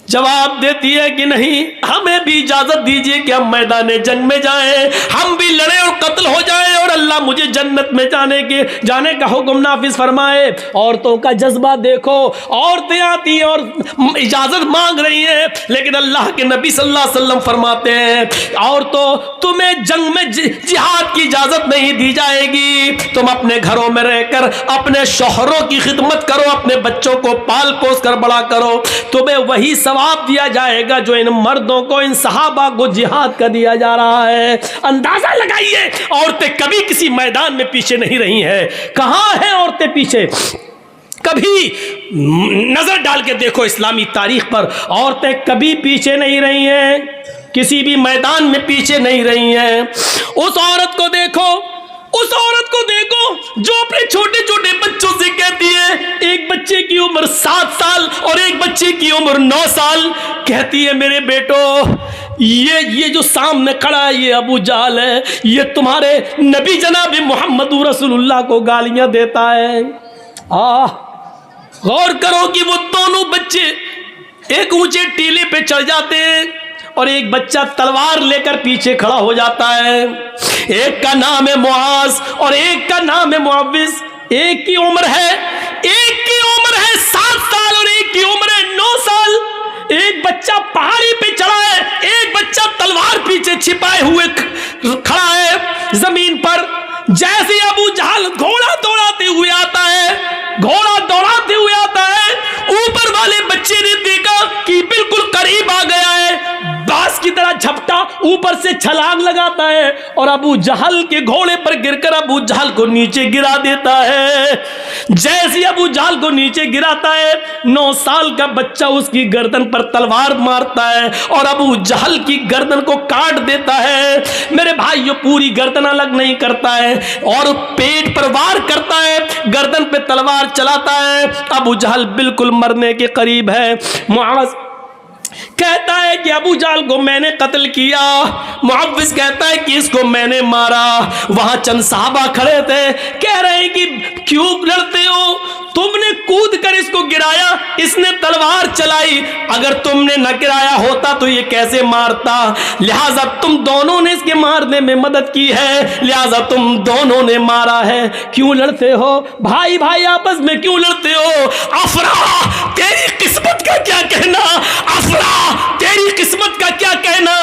جواب دیتی ہے کہ نہیں, ہمیں بھی اجازت دیجیے کہ ہم میدان جنگ میں جائیں, ہم بھی لڑیں اور قتل ہو جائیں اور اللہ مجھے جنت میں جانے کا حکم نافذ فرمائے. عورتوں کا جذبہ دیکھو, عورتیں آتی ہیں اور اجازت مانگ رہی ہیں, لیکن اللہ کے نبی صلی اللہ علیہ وسلم فرماتے ہیں عورتوں تمہیں جنگ میں جہاد کی اجازت نہیں دی جائے گی, تم اپنے گھروں میں رہ کر اپنے شوہروں کی خدمت کرو, اپنے بچوں کو پال پوس کر بڑا کرو, تمہیں وہی ثواب دیا جائے گا جو ان مردوں کو, ان صحابہ کو جہاد کا دیا جا رہا ہے. اندازہ لگائیے, عورتیں کبھی کسی کسی میدان میں پیچھے نہیں رہی ہیں. کہاں ہیں عورتیں پیچھے؟ کبھی نظر ڈال کے دیکھو اسلامی تاریخ پر، عورتیں کبھی پیچھے نہیں رہی ہیں، کسی بھی میدان میں پیچھے نہیں رہی ہیں. اس عورت کو دیکھو، اس عورت کو دیکھو جو اپنے چھوٹے چھوٹے بچوں سے کہتی ہے، ایک بچے کی عمر 7 سال اور ایک بچے کی عمر 9 سال، کہتی ہے میرے بیٹو یہ جو سامنے کھڑا ہے یہ ابو جہل ہے، یہ تمہارے نبی جناب محمد رسول اللہ کو گالیاں دیتا ہے. غور کرو کہ وہ دونوں بچے ایک اونچے ٹیلے پہ چڑھ جاتے ہیں اور ایک بچہ تلوار لے کر پیچھے کھڑا ہو جاتا ہے. ایک کا نام ہے معاذ اور ایک کا نام ہے معوذ. ایک کی عمر ہے 7 سال اور ایک کی عمر ہے 9 سال. ایک بچہ پہاڑی پہ چڑھا ہے، ایک بچہ تلوار پیچھے چھپائے ہوئے کھڑا ہے زمین پر. جیسے ابو جہل گھوڑا دوڑاتے ہوئے آتا ہے، اوپر والے بچے نے دیکھا کہ بالکل قریب آ گیا ہے، باز کی طرح جھپٹا اوپر سے چھلانگ لگاتا ہے اور ابو جہل کے گھوڑے پر گر کر ابو جہل کو نیچے گرا دیتا ہے. جیسے ابو جہل کو نیچے گراتا ہے، 9 سال کا بچہ اس کی گردن پر تلوار مارتا ہے اور ابو جہل کی گردن کو کاٹ دیتا ہے. میرے بھائیو پوری گردن الگ نہیں کرتا ہے اور پیٹ پر وار کرتا ہے، گردن پہ تلوار چلاتا ہے. ابو جہل بالکل مرنے کے قریب ہے. معاذ کہتا ہے کہ ابو جہل کو میں نے قتل کیا، معوذ کہتا ہے کہ اس کو میں نے مارا. وہاں چند صحابہ کھڑے تھے، کہہ رہے ہیں کہ کیوں لڑتے ہو، تم نے کود کر اس کو گرایا، اس نے تلوار چلائی، اگر تم نے نہ گرایا ہوتا تو یہ کیسے مارتا، لہٰذا تم دونوں نے اس کے مارنے میں مدد کی ہے، لہٰذا تم دونوں نے مارا ہے. کیوں لڑتے ہو بھائی بھائی آپس میں کیوں لڑتے ہو؟ افرا تیری قسمت کا کیا کہنا، افرا تیری قسمت کا کیا کہنا،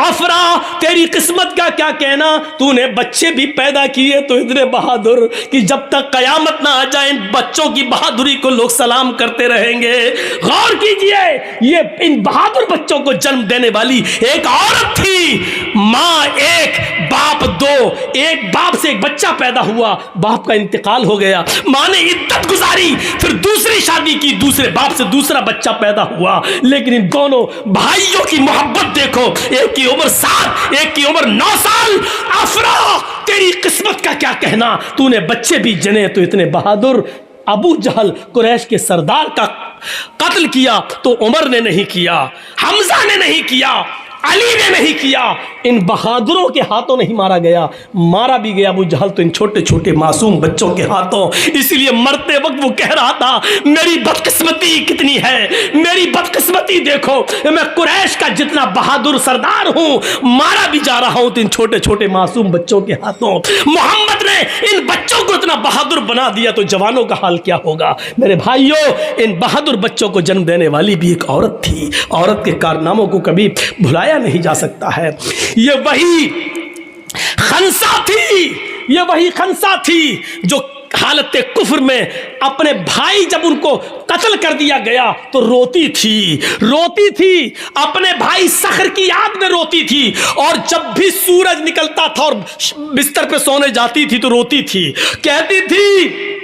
افرا تیری قسمت کا کیا کہنا. تو نے بچے بھی پیدا کیے تو اتنے بہادر کہ جب تک قیامت نہ آ جائے بچوں کی بہادری کو لوگ سلام کرتے رہیں گے. غور کیجئے، یہ ان بہادر بچوں کو جنم دینے والی ایک عورت تھی. ماں ایک، باپ دو. ایک باپ سے ایک بچہ پیدا ہوا، باپ کا انتقال ہو گیا، ماں نے عدت گزاری، پھر دوسری شادی کی، دوسرے باپ سے دوسرا بچہ پیدا ہوا. لیکن ان دونوں بھائیوں کی محبت دیکھو، ایک کی عمر 7، ایک کی عمر 9 سال. افرا تیری قسمت کا کیا کہنا، تو نے بچے بھی جنے تو اتنے بہادر. ابو جہل قریش کے سردار کا قتل کیا تو عمر نے نہیں کیا، حمزہ نے نہیں کیا، علی نے نہیں کیا، ان بہادروں کے ہاتھوں نہیں مارا گیا. مارا بھی گیا ابو جہل تو ان چھوٹے چھوٹے معصوم بچوں کے ہاتھوں. اس لیے مرتے وقت وہ کہہ رہا تھا میری بدقسمتی کتنی ہے، میری بدقسمتی دیکھو، میں قریش کا جتنا بہادر سردار ہوں مارا بھی جا رہا ہوں تو ان چھوٹے چھوٹے معصوم بچوں کے ہاتھوں. محمد نے ان بچوں کو اتنا بہادر بنا دیا تو جوانوں کا حال کیا ہوگا. میرے بھائیوں ان بہادر بچوں کو جنم دینے والی بھی ایک عورت تھی. عورت کے کارناموں کو کبھی بھلایا نہیں جا سکتا ہے. یہ وہی خنسا تھی جو حالت کفر میں اپنے بھائی جب ان کو قتل کر دیا گیا تو روتی تھی اپنے بھائی صخر کی یاد میں روتی تھی. اور جب بھی سورج نکلتا تھا اور بستر پہ سونے جاتی تھی تو روتی تھی، کہتی تھی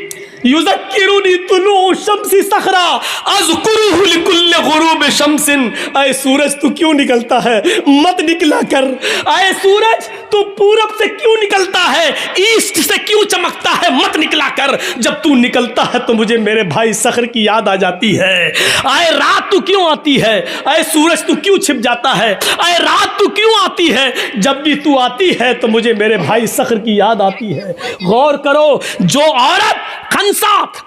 یذکرنی طلوع الشمس صخرا اذکرہ لکل غروب شمس. اے سورج تو کیوں نکلتا ہے، مت نکلا کر. اے سورج تو پورب سے کیوں نکلتا ہے، ایسٹ سے کیوں چمکتا ہے، مت نکلا کر. جب تو نکلتا ہے تو مجھے میرے بھائی صخر کی یاد آ جاتی ہے. اے رات تو کیوں آتی ہے، اے سورج تو کیوں چھپ جاتا ہے، اے رات تو کیوں آتی ہے، جب بھی تو آتی ہے تو مجھے میرے بھائی صخر کی یاد آتی ہے. غور کرو، جو عورت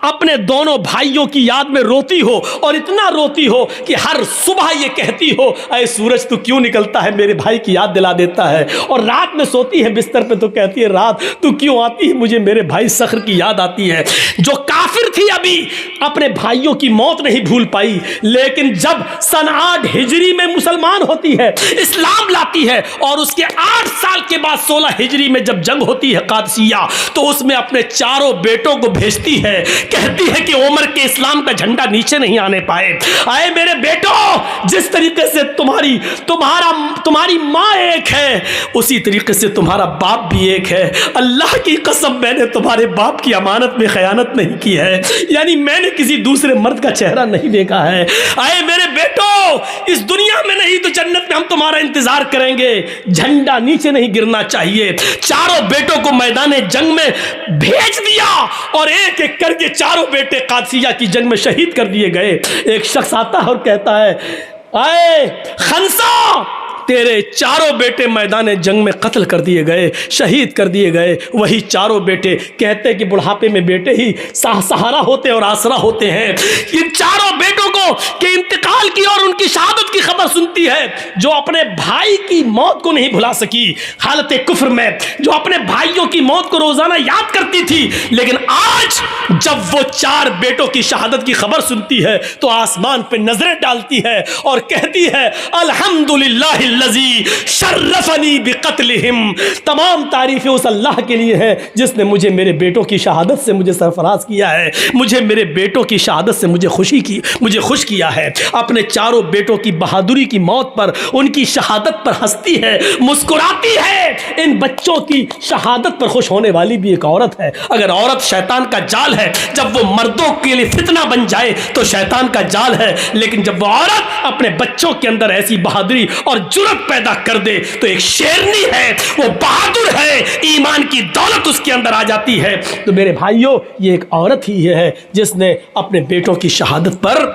اپنے دونوں بھائیوں کی یاد میں روتی ہو اور اتنا روتی ہو کہ ہر صبح یہ کہتی ہو اے سورج تو کیوں نکلتا ہے، میرے بھائی کی یاد دلا دیتا ہے. اور رات میں سوتی ہے بستر پہ تو کہتی ہے رات تو کیوں آتی ہے، مجھے میرے بھائی صخر کی یاد آتی ہے. جو کافر تھی ابھی اپنے بھائیوں کی موت نہیں بھول پائی، لیکن جب سن 8 ہجری میں مسلمان ہوتی ہے، اسلام لاتی ہے اور اس کے 8 سال کے بعد 16 ہجری میں جب جنگ ہوتی ہے قادسیہ، تو اس میں اپنے چاروں بیٹوں کو بھیج بھیجتی ہے, کہتی ہے کہ عمر کے اسلام کا جھنڈا نیچے نہیں آنے پائے. اے میرے بیٹو, جس طریقے سے تمہاری ماں ایک ہے, اسی طریقے سے تمہارا باپ بھی ایک ہے. اللہ کی قسم میں نے تمہارے باپ کی امانت میں خیانت نہیں کی ہے, یعنی میں نے کسی دوسرے مرد کا چہرہ نہیں دیکھا ہے. اے میرے بیٹو, اس دنیا میں نہیں تو جنت میں ہم تمہارا انتظار کریں گے. جھنڈا نیچے نہیں گرنا چاہیے. چاروں بیٹوں کو میدان جنگ میں بھیج دیا اور ایک ایک کر کے چاروں بیٹے قادسیہ کی جنگ میں شہید کر دیے گئے. ایک شخص آتا ہے اور کہتا ہے, اے خنسا, تیرے چاروں بیٹے میدان جنگ میں قتل کر دیے گئے, شہید کر دیے گئے. وہی چاروں بیٹے کہتے کہ بڑھاپے میں بیٹے ہی سہارا ہوتے اور آسرا ہوتے ہیں. ان چاروں بیٹوں کو کہ انتقال کی اور ان کی شہادت کی خبر سنتی ہے, جو اپنے بھائی کی موت کو نہیں بھلا سکی حالت کفر میں, جو اپنے بھائیوں کی موت کو روزانہ یاد کرتی تھی, لیکن آج جب وہ چار بیٹوں کی شہادت کی خبر سنتی ہے تو آسمان پہ نظریں ڈالتی ہے اور کہتی ہے, الحمدللہ الذی شرفنی بقتلہم. تمام تعریفیں اس اللہ کے لیے ہے جس نے مجھے میرے بیٹوں کی شہادت سے مجھے سرفراز کیا ہے, مجھے میرے بیٹوں کی شہادت سے مجھے خوش کیا ہے. اپنے چاروں بیٹوں کی بہادری کی موت پر, ان کی شہادت پر ہنستی ہے, مسکراتی ہے. ان بچوں کی شہادت پر خوش ہونے والی بھی ایک عورت ہے. اگر عورت شیطان کا جال ہے, جب وہ مردوں کے لیے فتنہ بن جائے تو شیطان کا جال ہے, لیکن جب وہ عورت اپنے بچوں کے اندر ایسی بہادری اور جرأت پیدا کر دے تو ایک شیرنی ہے, وہ بہادر ہے, ایمان کی دولت اس کے اندر آ جاتی ہے. تو میرے بھائیوں, یہ ایک عورت ہی ہے جس نے اپنے بیٹوں کی شہادت پر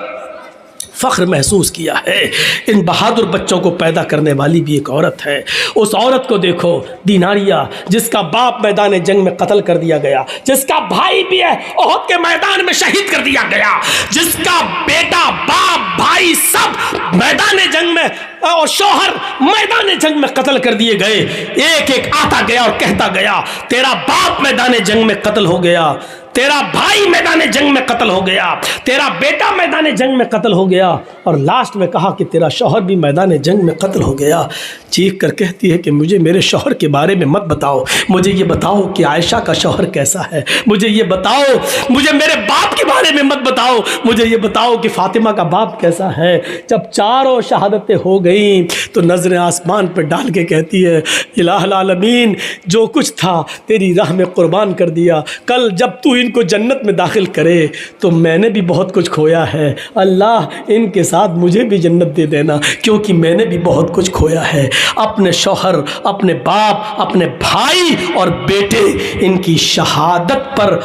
فخر محسوس کیا ہے. ان بہادر بچوں کو پیدا کرنے والی بھی ایک عورت ہے. اس عورت کو دیکھو, دیناریہ, جس کا باپ میدان جنگ میں قتل کر دیا گیا, جس کا بھائی بھی ہے احد کے میدان میں شہید کر دیا گیا, جس کا بیٹا, باپ, بھائی سب میدان جنگ میں اور شوہر میدان جنگ میں قتل کر دیے گئے. ایک ایک آتا گیا اور کہتا گیا, تیرا باپ میدان جنگ میں قتل ہو گیا, تیرا بھائی میدان جنگ میں قتل ہو گیا, تیرا بیٹا میدان جنگ میں قتل ہو گیا, اور لاسٹ میں کہا کہ تیرا شوہر بھی میدان جنگ میں قتل ہو گیا. چیخ کر کہتی ہے کہ مجھے میرے شوہر کے بارے میں مت بتاؤ, مجھے یہ بتاؤ کہ عائشہ کا شوہر کیسا ہے, مجھے یہ بتاؤ, مجھے میرے باپ کے بارے میں مت بتاؤ, مجھے یہ بتاؤ کہ فاطمہ کا باپ کیسا ہے. جب چاروں شہادتیں ہو گئیں تو نظریں آسمان پر ڈال کے کہتی ہے, الہ العالمین, جو کچھ تھا تیری راہ میں قربان کر دیا. کل جب تو ان کو جنت میں داخل کرے تو میں نے بھی بہت کچھ کھویا ہے, اللہ ان کے ساتھ مجھے بھی جنت دے دینا, کیونکہ میں نے بھی بہت کچھ کھویا ہے. اپنے شوہر, اپنے باپ, اپنے بھائی اور بیٹے, ان کی شہادت پر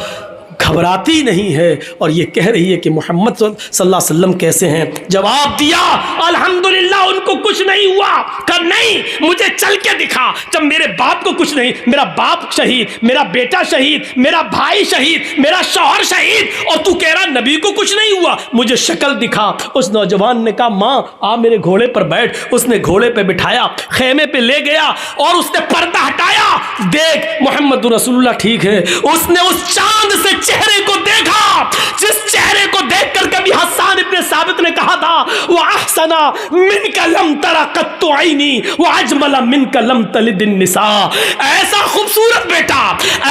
گھبراتی نہیں ہے, اور یہ کہہ رہی ہے کہ محمد صلی اللہ علیہ وسلم کیسے ہیں. جواب دیا, الحمدللہ ان کو کچھ نہیں ہوا. کہ نہیں, مجھے چل کے دکھا, جب میرے باپ کو کچھ نہیں, میرا باپ شہید, میرا بیٹا شہید, میرا بھائی شہید, میرا شوہر شہید, اور تو کہہ رہا نبی کو کچھ نہیں ہوا, مجھے شکل دکھا. اس نوجوان نے کہا, ماں آ میرے گھوڑے پر بیٹھ. اس نے گھوڑے پہ بٹھایا, خیمے پہ لے گیا اور اس نے پردہ ہٹایا. دیکھ محمد رسول اللہ ٹھیک ہے. اس نے اس چاند سے چہرے کو دیکھا, جس چہرے کو دیکھ کر کبھی حسان ابن ثابت نے کہا تھا, وَأَحْسَنَ مِنْكَ لَمْ تَرَ قَطُّ عَيْنِي وَأَجْمَلَ مِنْكَ لَمْ تَلِدِ النِّسَاء. ایسا خوبصورت بیٹا,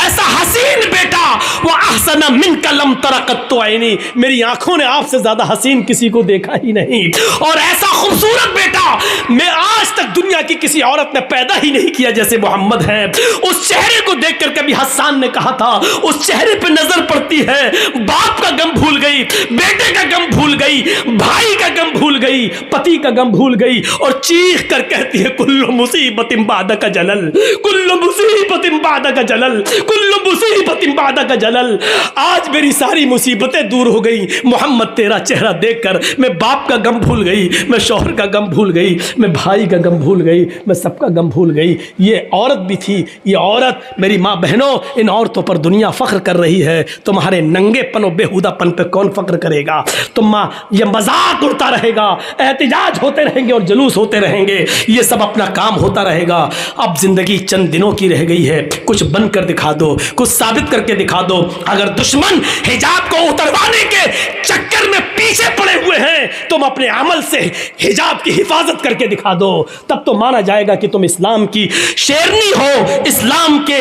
ایسا حسین بیٹا, وَأَحْسَنَ مِنْكَ لَمْ تَرَ قَطُّ عَيْنِي, میری آنکھوں نے آپ سے زیادہ حسین کسی کو دیکھا ہی نہیں, اور ایسا خوبصورت بیٹا میں آج تک دنیا کی کسی عورت نے پیدا ہی نہیں کیا جیسے محمد ہیں. اس چہرے کو دیکھ کر کبھی حسان نے کہا تھا, اس چہرے پہ نظر پڑتی ہے, باپ کا غم بھول گئی, بیٹے کا غم بھول گئی, بھائی کا غم بھول گئی, پتی کا غم بھول گئی, اور چیخ کر کہتی ہے, کل مصیبت بعدک جلل, کل مصیبت بعدک جلل, کل مصیبت بعدک جلل. آج میری ساری مصیبتیں دور ہو گئی محمد تیرا چہرہ دیکھ کر. میں باپ کا غم بھول گئی, میں شوہر کا غم بھول گئی, میں بھائی کا غم بھول گئی, میں سب کا غم بھول گئی. یہ عورت بھی تھی, یہ عورت, میری ماں بہنوں, ان عورتوں پر دنیا فخر کر رہی ہے. تمہارے ننگے پن و بےہودہ پن پہ کون فخر کرے گا؟ یہ مذاق اڑتا رہے گا, احتجاج ہوتے رہیں گے اور جلوس ہوتے رہیں گے, یہ سب اپنا کام ہوتا رہے گا. اب زندگی چند دنوں کی رہ گئی ہے, کچھ بن کر دکھا دو, کچھ ثابت کر کے دکھا دو. اگر دشمن حجاب کو اتروانے کے چکر میں پیچھے پڑے ہوئے ہیں, تم اپنے عمل سے حجاب کی حفاظت کر کے دکھا دو, تب تو مانا جائے گا کہ تم اسلام کی شیرنی ہو, اسلام کے